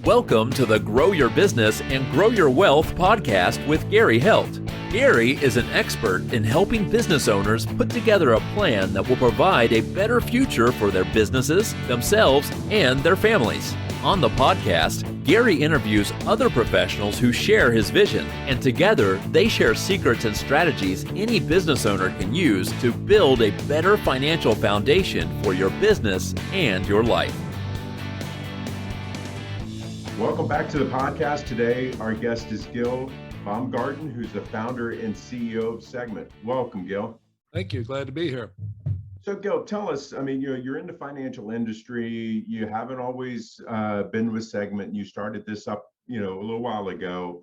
Welcome to the Grow Your Business and Grow Your Wealth podcast with Gary Heldt. Gary is an expert in helping business owners put together a plan that will provide a better future for their businesses, themselves, and their families. On the podcast, Gary interviews other professionals who share his vision, and together they share secrets and strategies any business owner can use to build a better financial foundation for your business and your life. Welcome back to the podcast. Today, our guest is Gil Baumgarten, who's the founder and CEO of Segment. Welcome, Gil. Thank you. Glad to be here. So, Gil, tell us, you're in the financial industry. You haven't always been with Segment. You started this up, a little while ago.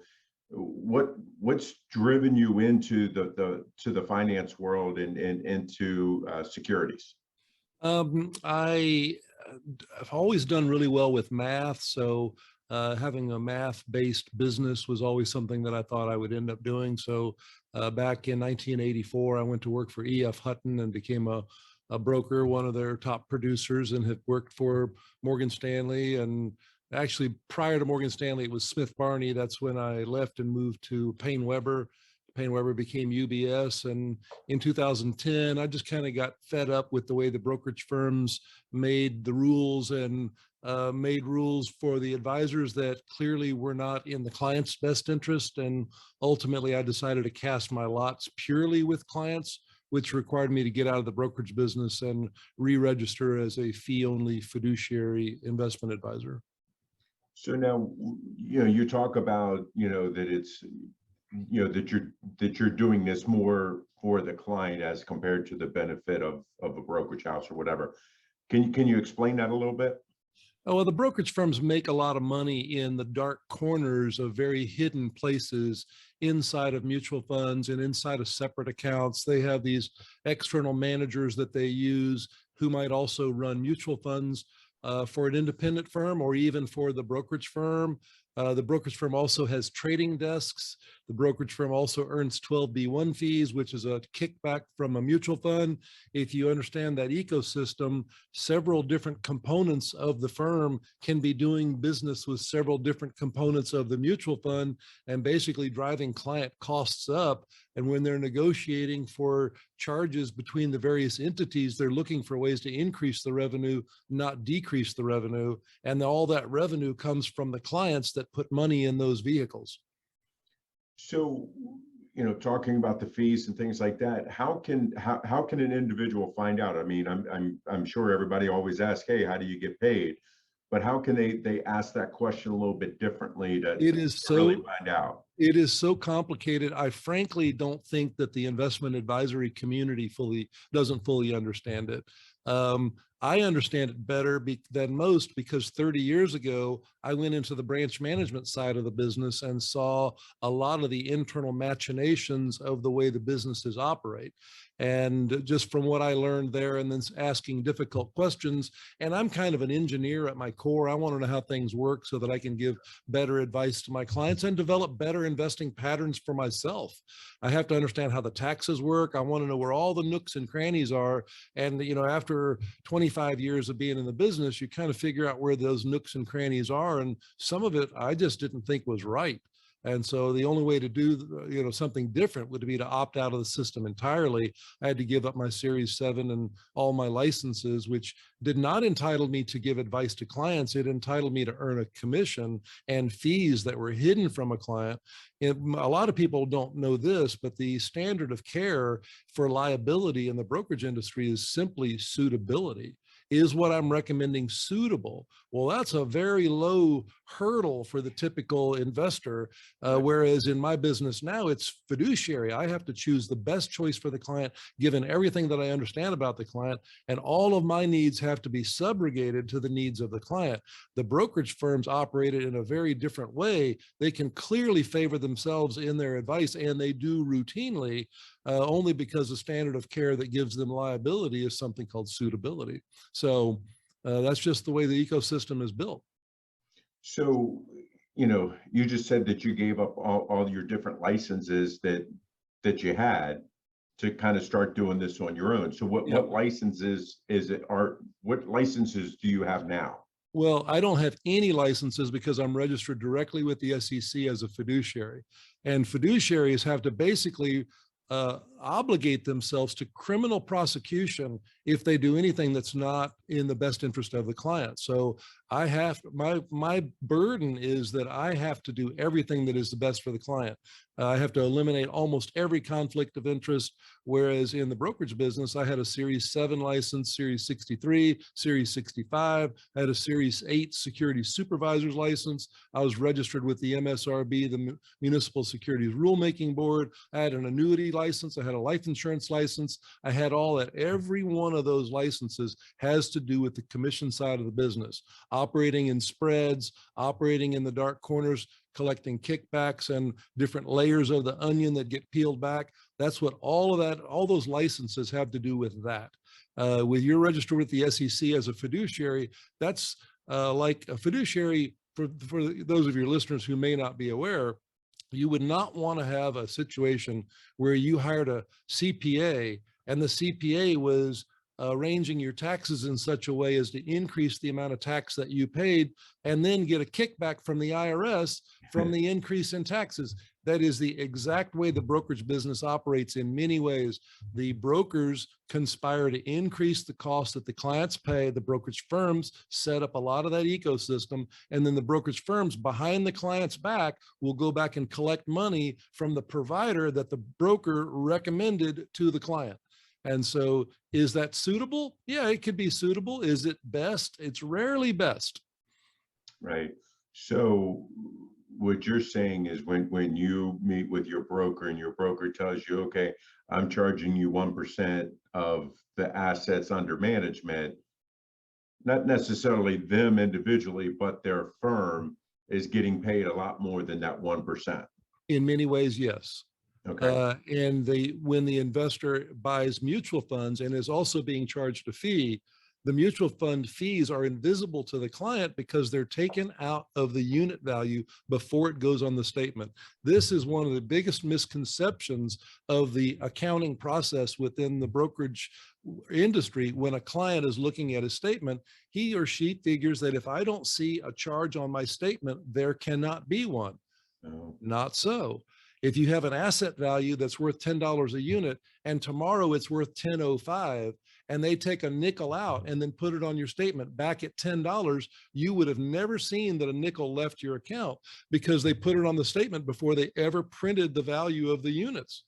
What's driven you into the finance world and into securities? I've always done really well with math, so having a math-based business was always something that I thought I would end up doing. So back in 1984, I went to work for EF Hutton and became a broker, one of their top producers, and had worked for Morgan Stanley. And actually, prior to Morgan Stanley, it was Smith Barney. That's when I left and moved to Payne Weber. Payne Weber became UBS. And in 2010, I just kind of got fed up with the way the brokerage firms made the rules and made rules for the advisors that clearly were not in the client's best interest. And ultimately, I decided to cast my lots purely with clients, which required me to get out of the brokerage business and re-register as a fee-only fiduciary investment advisor. So now, you talk about, that it's, that you're doing this more for the client as compared to the benefit of a brokerage house or whatever. Can you explain that a little bit? Oh, well, the brokerage firms make a lot of money in the dark corners of very hidden places inside of mutual funds and inside of separate accounts. They have these external managers that they use who might also run mutual funds for an independent firm or even for the brokerage firm. The brokerage firm also has trading desks. The brokerage firm also earns 12B1 fees, which is a kickback from a mutual fund. If you understand that ecosystem, several different components of the firm can be doing business with several different components of the mutual fund and basically driving client costs up. And when they're negotiating for charges between the various entities, they're looking for ways to increase the revenue, not decrease the revenue. And all that revenue comes from the clients that put money in those vehicles. So, talking about the fees and things like that, how can an individual find out? I mean, I'm sure everybody always asks, hey, how do you get paid? But how can they ask that question a little bit differently to really find out? It is so complicated. I frankly don't think that the investment advisory community doesn't fully understand it. I understand it better than most because 30 years ago, I went into the branch management side of the business and saw a lot of the internal machinations of the way the businesses operate. And just from what I learned there and then asking difficult questions, and I'm kind of an engineer at my core. I want to know how things work so that I can give better advice to my clients and develop better investing patterns for myself. I have to understand how the taxes work. I want to know where all the nooks and crannies are. And, after 25 years of being in the business, you kind of figure out where those nooks and crannies are. And some of it I just didn't think was right. And so the only way to do, something different would be to opt out of the system entirely. I had to give up my Series 7 and all my licenses, which did not entitle me to give advice to clients. It entitled me to earn a commission and fees that were hidden from a client. And a lot of people don't know this, but the standard of care for liability in the brokerage industry is simply suitability. Is what I'm recommending suitable? Well, that's a very low hurdle for the typical investor. Whereas in my business now, it's fiduciary. I have to choose the best choice for the client, given everything that I understand about the client, and all of my needs have to be subrogated to the needs of the client. The brokerage firms operate it in a very different way. They can clearly favor themselves in their advice, and they do routinely, only because the standard of care that gives them liability is something called suitability. So that's just the way the ecosystem is built. So, you just said that you gave up all your different licenses that you had to kind of start doing this on your own. So what licenses what licenses do you have now? Well, I don't have any licenses because I'm registered directly with the SEC as a fiduciary. And fiduciaries have to basically obligate themselves to criminal prosecution if they do anything that's not in the best interest of the client. So I have, my burden is that I have to do everything that is the best for the client. I have to eliminate almost every conflict of interest, whereas in the brokerage business, I had a Series 7 license, Series 63, Series 65, I had a Series 8 securities supervisor's license. I was registered with the MSRB, the Municipal Securities Rulemaking Board. I had an annuity license. I had a life insurance license. I had all that. Every one of those licenses has to do with the commission side of the business, operating in spreads, operating in the dark corners, collecting kickbacks and different layers of the onion that get peeled back. That's what all of that, all those licenses have to do with that. With your register with the SEC as a fiduciary, that's like a fiduciary, for those of your listeners who may not be aware, you would not want to have a situation where you hired a CPA and the CPA was arranging your taxes in such a way as to increase the amount of tax that you paid and then get a kickback from the IRS from the increase in taxes. That is the exact way the brokerage business operates in many ways. The brokers conspire to increase the cost that the clients pay. The brokerage firms set up a lot of that ecosystem, and then the brokerage firms behind the client's back will go back and collect money from the provider that the broker recommended to the client. And so is that suitable? Yeah, it could be suitable. Is it best? It's rarely best. Right. So what you're saying is when you meet with your broker and your broker tells you, okay, I'm charging you 1% of the assets under management, not necessarily them individually, but their firm is getting paid a lot more than that 1%. In many ways, yes. Okay. And when the investor buys mutual funds and is also being charged a fee, the mutual fund fees are invisible to the client because they're taken out of the unit value before it goes on the statement. This is one of the biggest misconceptions of the accounting process within the brokerage industry. When a client is looking at a statement, he or she figures that if I don't see a charge on my statement, there cannot be one. No. Not so. If you have an asset value that's worth $10 a unit and tomorrow it's worth $10.05 and they take a nickel out and then put it on your statement back at $10, you would have never seen that a nickel left your account because they put it on the statement before they ever printed the value of the units.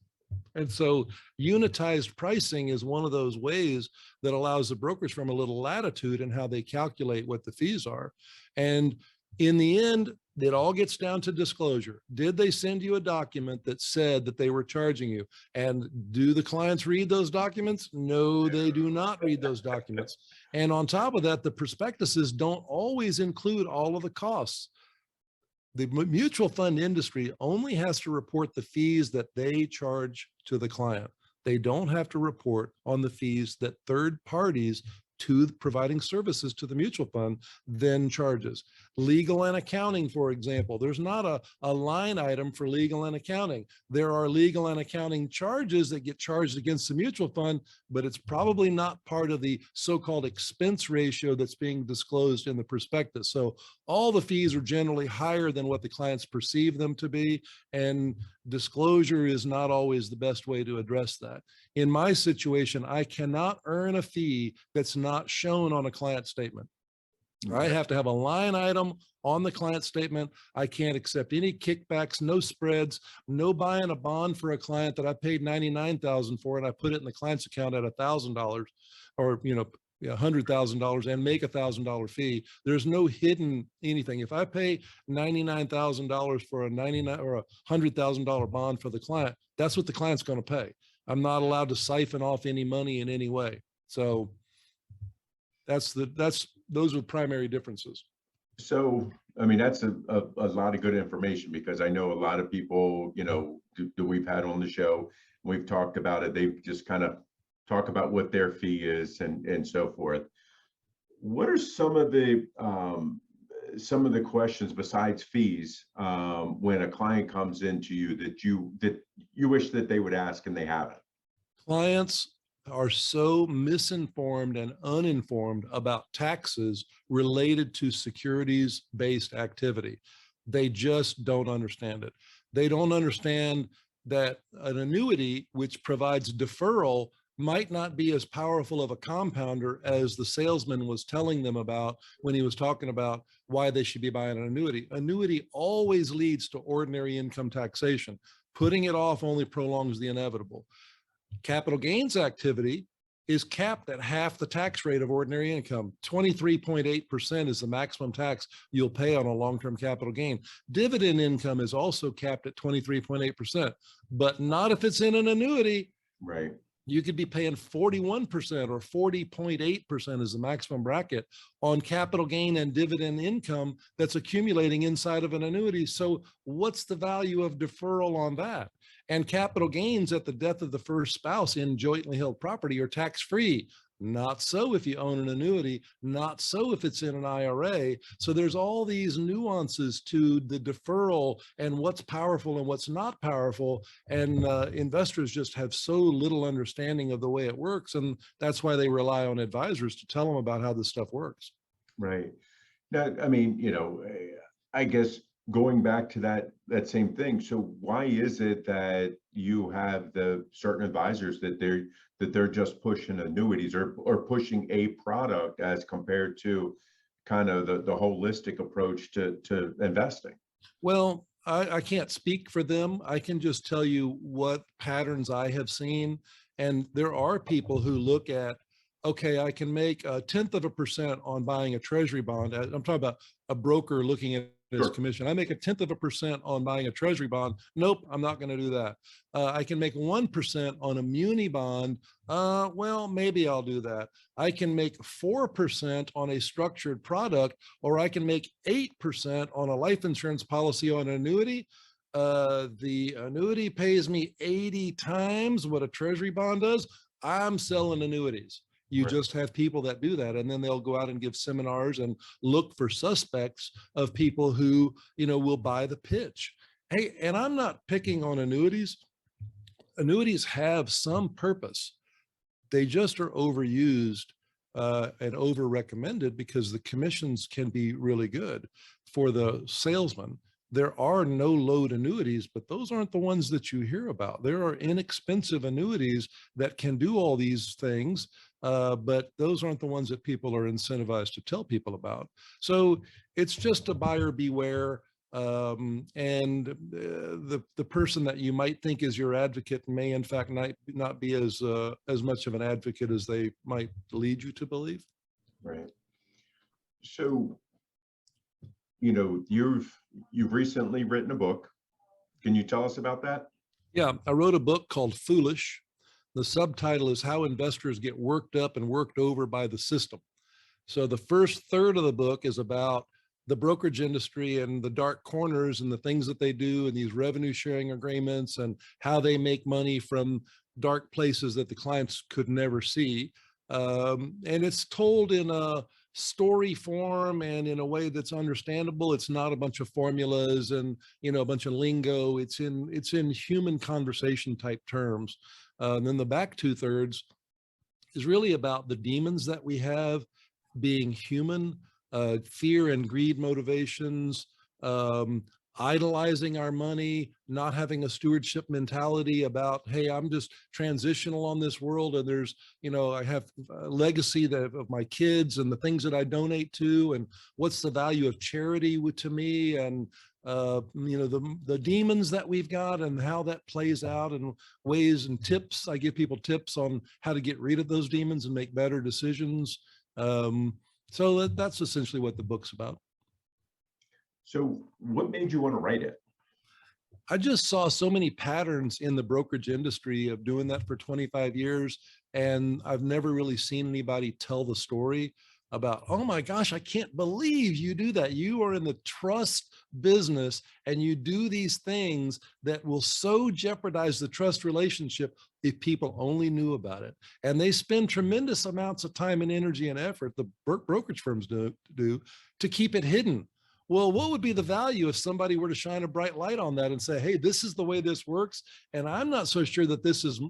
And so unitized pricing is one of those ways that allows the brokers from a little latitude in how they calculate what the fees are. And in the end, it all gets down to disclosure. Did they send you a document that said that they were charging you? And do the clients read those documents? No, they do not read those documents. And on top of that, the prospectuses don't always include all of the costs. The mutual fund industry only has to report the fees that they charge to the client. They don't have to report on the fees that third parties to providing services to the mutual fund then charges. Legal and accounting, for example, there's not a line item for legal and accounting. There are legal and accounting charges that get charged against the mutual fund, but it's probably not part of the so-called expense ratio that's being disclosed in the prospectus. So all the fees are generally higher than what the clients perceive them to be, and disclosure is not always the best way to address that. In my situation, I cannot earn a fee that's not shown on a client statement. Okay. I have to have a line item on the client statement. I can't accept any kickbacks, no spreads, no buying a bond for a client that I paid $99,000 for and I put it in the client's account at $1,000 or, $100,000 and make $1,000 fee. There's no hidden anything. If I pay $99,000 for a $99 or $100,000 bond for the client, that's what the client's going to pay. I'm not allowed to siphon off any money in any way. So those are primary differences. So, I mean, that's a lot of good information because I know a lot of people, that we've had on the show, we've talked about it. They just kind of talk about what their fee is and so forth. What are some of the questions besides fees when a client comes into you that you wish that they would ask and they haven't? Clients are so misinformed and uninformed about taxes related to securities-based activity. They just don't understand it. They don't understand that an annuity, which provides deferral, might not be as powerful of a compounder as the salesman was telling them about when he was talking about why they should be buying an annuity. Annuity always leads to ordinary income taxation. Putting it off only prolongs the inevitable. Capital gains activity is capped at half the tax rate of ordinary income. 23.8% is the maximum tax you'll pay on a long-term capital gain. Dividend income is also capped at 23.8%, but not if it's in an annuity. Right. You could be paying 41% or 40.8% is the maximum bracket on capital gain and dividend income that's accumulating inside of an annuity. So what's the value of deferral on that? And capital gains at the death of the first spouse in jointly held property are tax-free. Not so if you own an annuity, not so if it's in an IRA. So there's all these nuances to the deferral and what's powerful and what's not powerful. And investors just have so little understanding of the way it works. And that's why they rely on advisors to tell them about how this stuff works. Right. Now, I mean, I guess going back to that same thing. So why is it that you have the certain advisors that they're just pushing annuities or pushing a product as compared to kind of the holistic approach to investing? Well, I can't speak for them. I can just tell you what patterns I have seen. And there are people who look at, okay, I can make 1/10% on buying a treasury bond. I'm talking about a broker looking at his Sure. commission. I make 1/10% on buying a treasury bond. Nope, I'm not going to do that. I can make 1% on a muni bond. Well, maybe I'll do that. I can make 4% on a structured product, or I can make 8% on a life insurance policy on an annuity. The annuity pays me 80 times what a treasury bond does. I'm selling annuities. You Right. just have people that do that, and then they'll go out and give seminars and look for suspects of people who, will buy the pitch. Hey, and I'm not picking on annuities. Annuities have some purpose. They just are overused and over recommended because the commissions can be really good for the salesman. There are no load annuities, but those aren't the ones that you hear about. There are inexpensive annuities that can do all these things, but those aren't the ones that people are incentivized to tell people about. So it's just a buyer beware. And the person that you might think is your advocate may in fact not be as much of an advocate as they might lead you to believe. Right. So, you've recently written a book. Can you tell us about that? Yeah, I wrote a book called Foolish. The subtitle is How Investors Get Worked Up and Worked Over by the System. So the first third of the book is about the brokerage industry and the dark corners and the things that they do and these revenue sharing agreements and how they make money from dark places that the clients could never see. And it's told in a story form and in a way that's understandable. It's not a bunch of formulas and a bunch of lingo. It's in human conversation type terms. And then the back 2/3 is really about the demons that we have being human, fear and greed motivations, idolizing our money, not having a stewardship mentality about, hey, I'm just transitional on this world. And there's, I have a legacy of my kids and the things that I donate to, and what's the value of charity to me, and the demons that we've got and how that plays out, and ways and tips. I give people tips on how to get rid of those demons and make better decisions. So that's essentially what the book's about. So what made you want to write it? I just saw so many patterns in the brokerage industry of doing that for 25 years. And I've never really seen anybody tell the story about, oh my gosh, I can't believe you do that. You are in the trust business and you do these things that will so jeopardize the trust relationship if people only knew about it. And they spend tremendous amounts of time and energy and effort, the brokerage firms do to keep it hidden. Well, what would be the value if somebody were to shine a bright light on that and say, hey, this is the way this works. And I'm not so sure that this is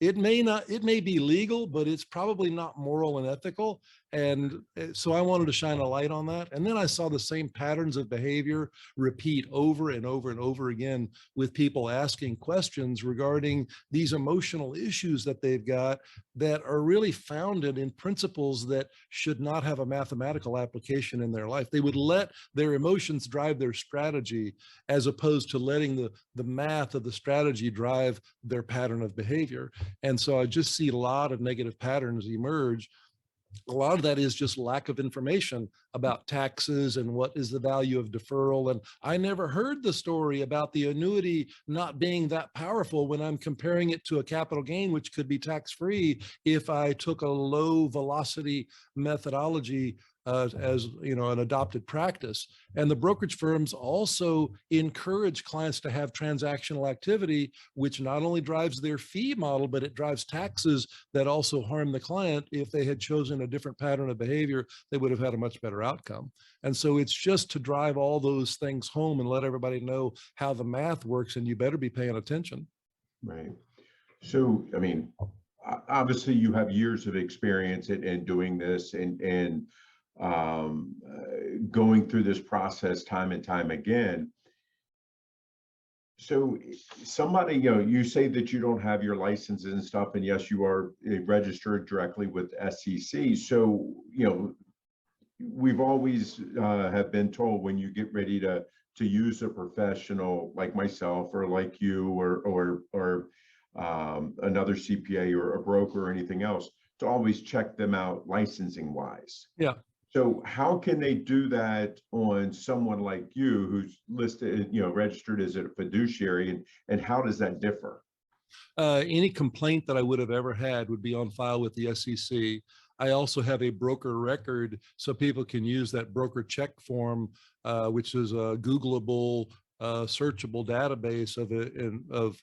it may be legal, but it's probably not moral and ethical. And so I wanted to shine a light on that. And then I saw the same patterns of behavior repeat over and over and over again with people asking questions regarding these emotional issues that they've got that are really founded in principles that should not have a mathematical application in their life. They would let their emotions drive their strategy as opposed to letting the math of the strategy drive their pattern of behavior. And so I just see a lot of negative patterns emerge. A lot of that is just lack of information about taxes and what is the value of deferral. And I never heard the story about the annuity not being that powerful when I'm comparing it to a capital gain, which could be tax-free if I took a low velocity methodology as you know, an adopted practice. And the brokerage firms also encourage clients to have transactional activity, which not only drives their fee model, but it drives taxes that also harm the client. If they had chosen a different pattern of behavior, they would have had a much better outcome. And so it's just to drive all those things home and let everybody know how the math works, and you better be paying attention. Right. So, I mean, obviously you have years of experience in doing this and going through this process time and time again. So somebody, you know, you say that you don't have your licenses and stuff, and yes, you are registered directly with SEC. So, you know, we've always have been told when you get ready to use a professional like myself or like you or another CPA or a broker or anything else, to always check them out licensing wise. Yeah. So how can they do that on someone like you who's listed, you know, registered as a fiduciary, and how does that differ? Any complaint that I would have ever had would be on file with the SEC. I also have a broker record, so people can use that broker check form, which is a Googleable, searchable database of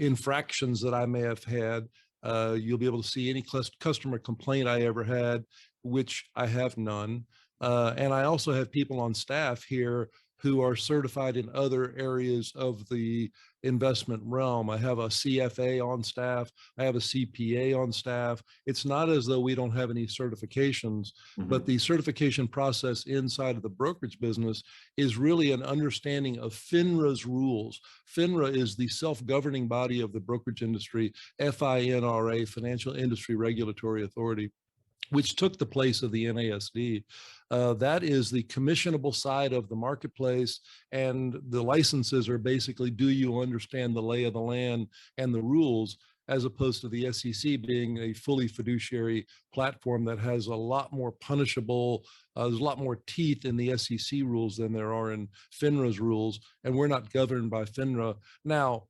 infractions that I may have had. You'll be able to see any customer complaint I ever had, which I have none. And I also have people on staff here who are certified in other areas of the investment realm. I have a CFA on staff. I have a CPA on staff. It's not as though we don't have any certifications, but the certification process inside of the brokerage business is really an understanding of FINRA's rules. FINRA is the self-governing body of the brokerage industry, FINRA, Financial Industry Regulatory Authority, which took the place of the NASD. That is the commissionable side of the marketplace, and the licenses are basically, do you understand the lay of the land and the rules, as opposed to the SEC being a fully fiduciary platform that has a lot more punishable, there's a lot more teeth in the SEC rules than there are in FINRA's rules, and we're not governed by FINRA. Now,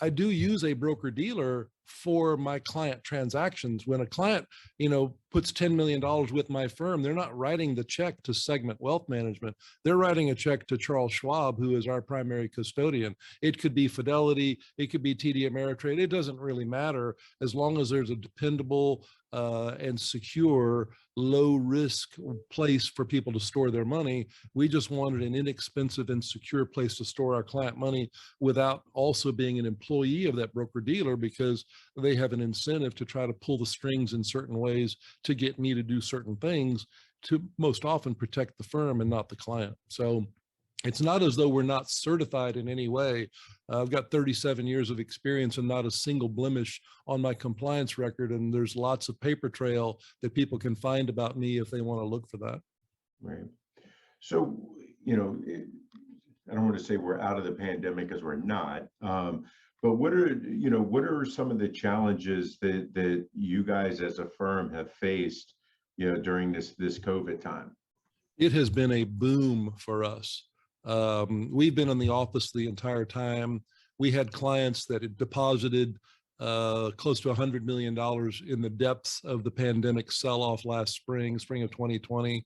I do use a broker dealer for my client transactions. When a client, you know, puts $10 million with my firm, they're not writing the check to Segment Wealth Management. They're writing a check to Charles Schwab, who is our primary custodian. It could be Fidelity, it could be TD Ameritrade. It doesn't really matter, as long as there's a dependable and secure, low risk place for people to store their money. We just wanted an inexpensive and secure place to store our client money without also being an employee of that broker dealer, because they have an incentive to try to pull the strings in certain ways to get me to do certain things, to most often protect the firm and not the client. So it's not as though we're not certified in any way. I've got 37 years of experience and not a single blemish on my compliance record. And there's lots of paper trail that people can find about me if they want to look for that. Right. So, you know, I don't want to say we're out of the pandemic, because we're not. But what are some of the challenges that you guys as a firm have faced, you know, during this COVID time? It has been a boom for us. We've been in the office the entire time. We had clients that had deposited close to $100 million in the depths of the pandemic sell-off last spring of 2020.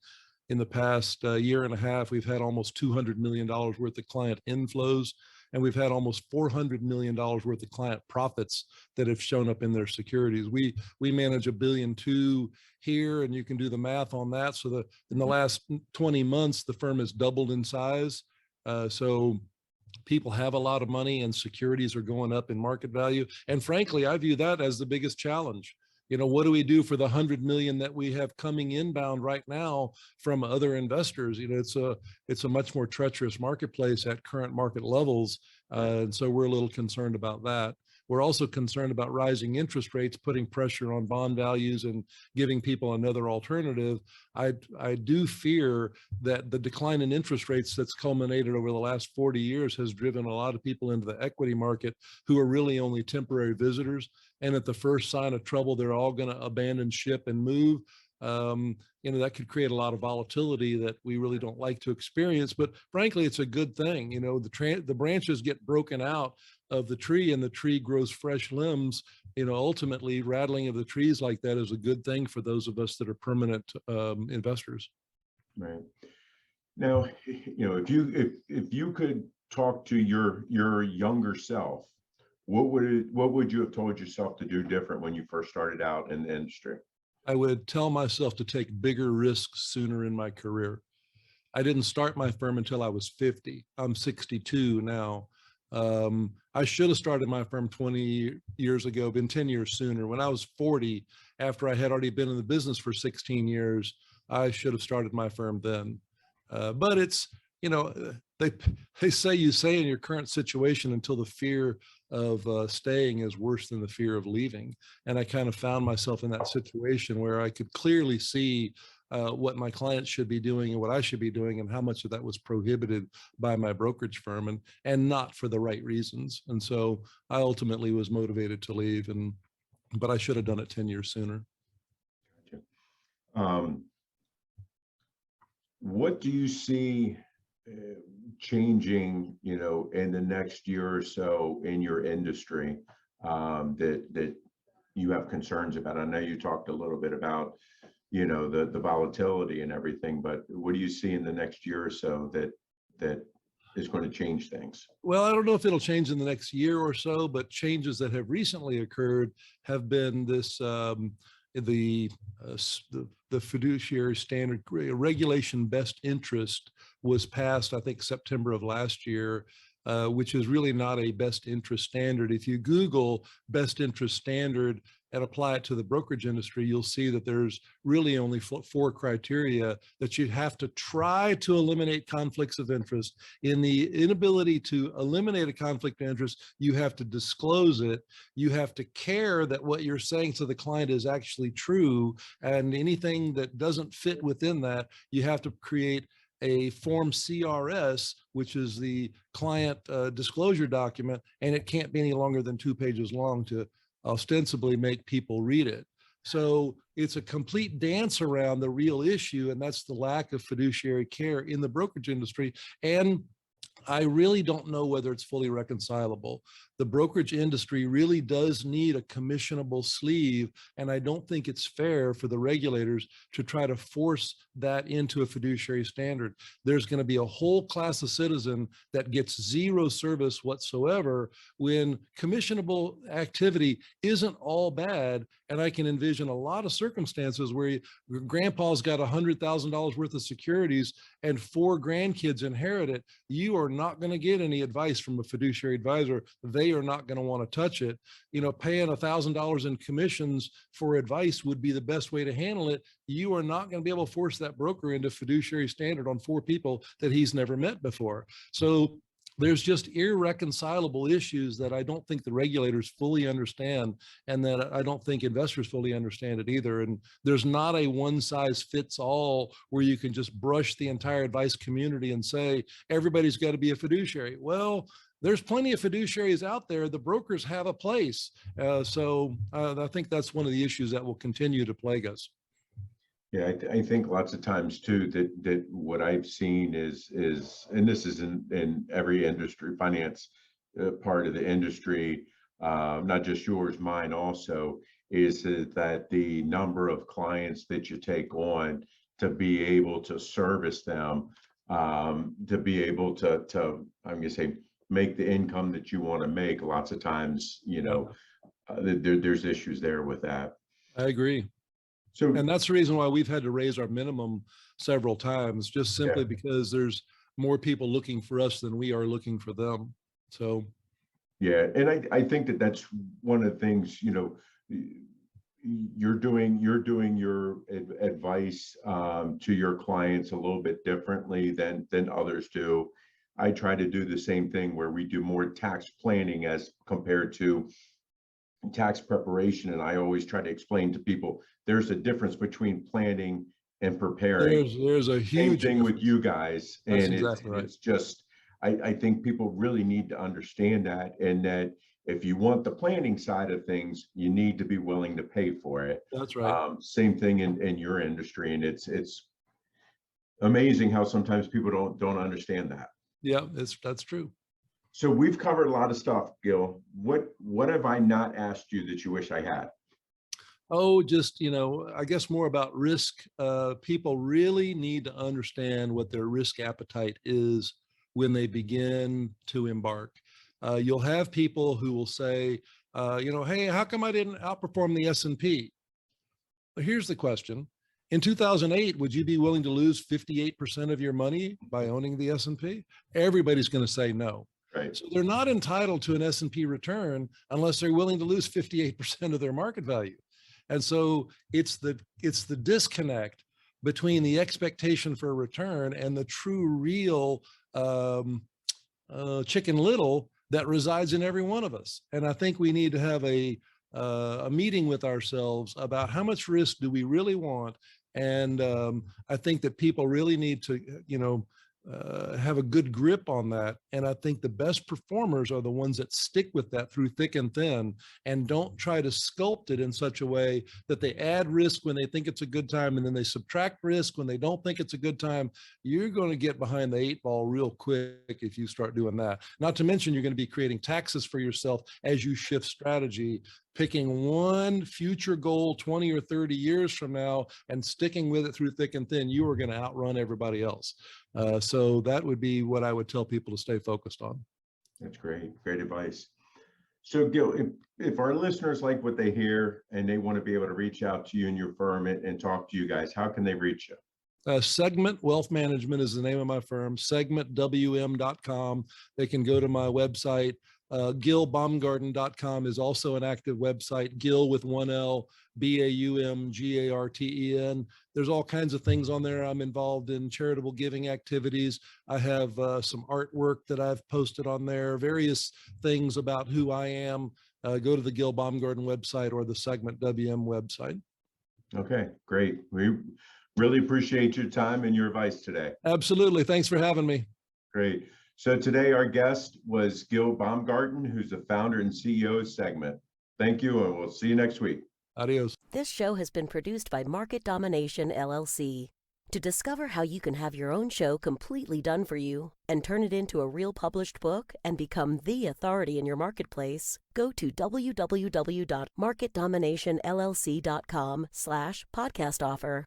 In the past year and a half, we've had almost $200 million worth of client inflows, and we've had almost $400 million worth of client profits that have shown up in their securities. We manage $1.2 billion here, and you can do the math on that. So in the last 20 months, the firm has doubled in size. So people have a lot of money and securities are going up in market value. And frankly, I view that as the biggest challenge. What do we do for the 100 million that we have coming inbound right now from other investors? It's a much more treacherous marketplace at current market levels. And so we're a little concerned about that. We're also concerned about rising interest rates, putting pressure on bond values and giving people another alternative. I do fear that the decline in interest rates that's culminated over the last 40 years has driven a lot of people into the equity market who are really only temporary visitors. And at the first sign of trouble, they're all going to abandon ship and move. That could create a lot of volatility that we really don't like to experience. But frankly, it's a good thing. The branches get broken out of the tree and the tree grows fresh limbs. Ultimately, rattling of the trees like that is a good thing for those of us that are permanent investors. Right. Now, if you could talk to your younger self, what would you have told yourself to do different when you first started out in the industry? I would tell myself to take bigger risks sooner in my career. I didn't start my firm until I was 50. I'm 62 now. I should have started my firm 20 years ago, been 10 years sooner. When I was 40, after I had already been in the business for 16 years, I should have started my firm then. But it's, they say you stay in your current situation until the fear of staying is worse than the fear of leaving. And I kind of found myself in that situation where I could clearly see what my clients should be doing and what I should be doing, and how much of that was prohibited by my brokerage firm and not for the right reasons. And so I ultimately was motivated to leave, but I should have done it 10 years sooner. What do you see changing, in the next year or so in your industry that you have concerns about? I know you talked a little bit about, the volatility and everything, but what do you see in the next year or so that is going to change things? Well, I don't know if it'll change in the next year or so, but changes that have recently occurred have been this, the fiduciary standard regulation best interest was passed, I think, September of last year, which is really not a best interest standard. If you Google best interest standard and apply it to the brokerage industry, you'll see that there's really only four criteria: that you have to try to eliminate conflicts of interest. In the inability to eliminate a conflict of interest, you have to disclose it. You have to care that what you're saying to the client is actually true. And anything that doesn't fit within that, you have to create a form CRS, which is the client disclosure document, and it can't be any longer than 2 pages long to ostensibly make people read it. So it's a complete dance around the real issue, and that's the lack of fiduciary care in the brokerage industry. And I really don't know whether it's fully reconcilable. The brokerage industry really does need a commissionable sleeve, and I don't think it's fair for the regulators to try to force that into a fiduciary standard. There's going to be a whole class of citizen that gets zero service whatsoever when commissionable activity isn't all bad. And I can envision a lot of circumstances where grandpa's got $100,000 worth of securities and 4 grandkids inherit it. You are not going to get any advice from a fiduciary advisor. They are not going to want to touch it. Paying $1,000 in commissions for advice would be the best way to handle it. You are not going to be able to force that broker into fiduciary standard on 4 people that he's never met before. So there's just irreconcilable issues that I don't think the regulators fully understand, and that I don't think investors fully understand it either. And there's not a one size fits all where you can just brush the entire advice community and say, everybody's got to be a fiduciary. Well, there's plenty of fiduciaries out there. The brokers have a place. So I think that's one of the issues that will continue to plague us. Yeah, I think lots of times too that what I've seen is, and this is in every industry, finance part of the industry, not just yours, mine also, is that the number of clients that you take on to be able to service them, to be able to I'm going to say, make the income that you want to make. Lots of times, there's issues there with that. I agree. And that's the reason why we've had to raise our minimum several times, just simply because there's more people looking for us than we are looking for them. So. Yeah, and I think that that's one of the things, you're doing your advice to your clients a little bit differently than others do. I try to do the same thing where we do more tax planning as compared to tax preparation. And I always try to explain to people there's a difference between planning and preparing. There's a huge Same thing with difference. you guys. That's And exactly right. it's just, I think people really need to understand that, and that if you want the planning side of things, you need to be willing to pay for it. That's right. Same thing in your industry. And it's amazing how sometimes people don't understand that. Yeah, that's true. So we've covered a lot of stuff, Gil. What have I not asked you that you wish I had? Oh, just, I guess more about risk. People really need to understand what their risk appetite is when they begin to embark. You'll have people who will say, hey, how come I didn't outperform the S&P? But here's the question. In 2008, would you be willing to lose 58% of your money by owning the S&P? Everybody's going to say no. Right. So they're not entitled to an S&P return unless they're willing to lose 58% of their market value. And so it's the disconnect between the expectation for a return and the true real Chicken Little that resides in every one of us. And I think we need to have a meeting with ourselves about how much risk do we really want. And I think that people really need to, have a good grip on that. And I think the best performers are the ones that stick with that through thick and thin and don't try to sculpt it in such a way that they add risk when they think it's a good time and then they subtract risk when they don't think it's a good time. You're going to get behind the 8 ball real quick if you start doing that. Not to mention you're going to be creating taxes for yourself as you shift strategy, picking one future goal 20 or 30 years from now and sticking with it through thick and thin. You are going to outrun everybody else. So that would be what I would tell people to stay focused on. That's great. Great advice. So Gil, if our listeners like what they hear and they want to be able to reach out to you and your firm and talk to you guys, how can they reach you? Segment Wealth Management is the name of my firm, segmentwm.com. They can go to my website. GilBaumgarten.com is also an active website. Gil with one L, Baumgarten. There's all kinds of things on there. I'm involved in charitable giving activities. I have some artwork that I've posted on there, various things about who I am. Go to the Gil Baumgarten website or the Segment WM website. Okay, great. We really appreciate your time and your advice today. Absolutely. Thanks for having me. Great. So today our guest was Gil Baumgarten, who's the founder and CEO of Segment. Thank you, and we'll see you next week. Adios. This show has been produced by Market Domination, LLC. To discover how you can have your own show completely done for you and turn it into a real published book and become the authority in your marketplace, go to www.marketdominationllc.com/podcast offer.